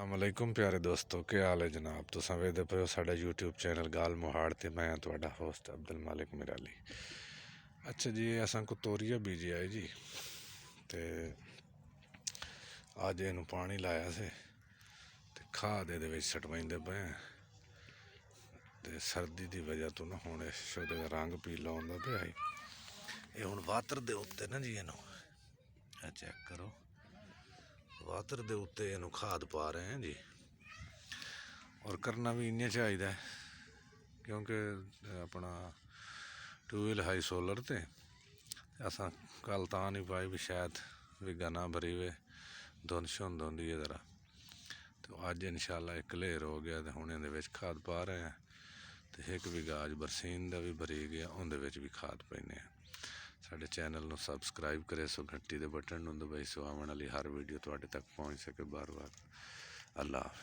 अस्सलामुअलैकुम प्यारे दोस्तों, क्या हाल है जनाब। तुसां वेखदे पे हो साडा यूट्यूब चैनल गाल मोहाड़ ते मैं तुहाडा होस्ट अब्दुल मालिक मिराली। अच्छा जी, असां को तोरिया बीजी आए जी, ते अज इनू पानी लाया से ते खाद एहदे विच सटवाइंदे पे ते सर्दी की वजह तो ना हुण ओहदा रंग पीला होंदा पिया है। ये हुण वातर दे उत्ते ना जी इनू चेक करो, वातर दे उत्ते इनू खाद पा रहे हैं जी। और करना भी इ'यां चाहिए क्योंकि अपना ट्यूबवैल हाई सोलर ते असां कल तां नहीं पाई भी शायद विगा ना भरी वे, धुंध शुंध होंदी है जरा। तो अज इंशाअल्लाह एक क्लेयर हो गया तो हुण इहदे विच खाद पा रहे हैं। तो एक विगा अज बरसीन का भी भरी गया, उहदे विच भी खाद पैने हैं। साडे चैनल नूं सबसक्राइब करे सो, घंटी दे बटन नूं दबाई सो, आवन वाली हर वीडियो तुहाडे तक पहुँच सके बार बार। अल्लाह हाफिज़।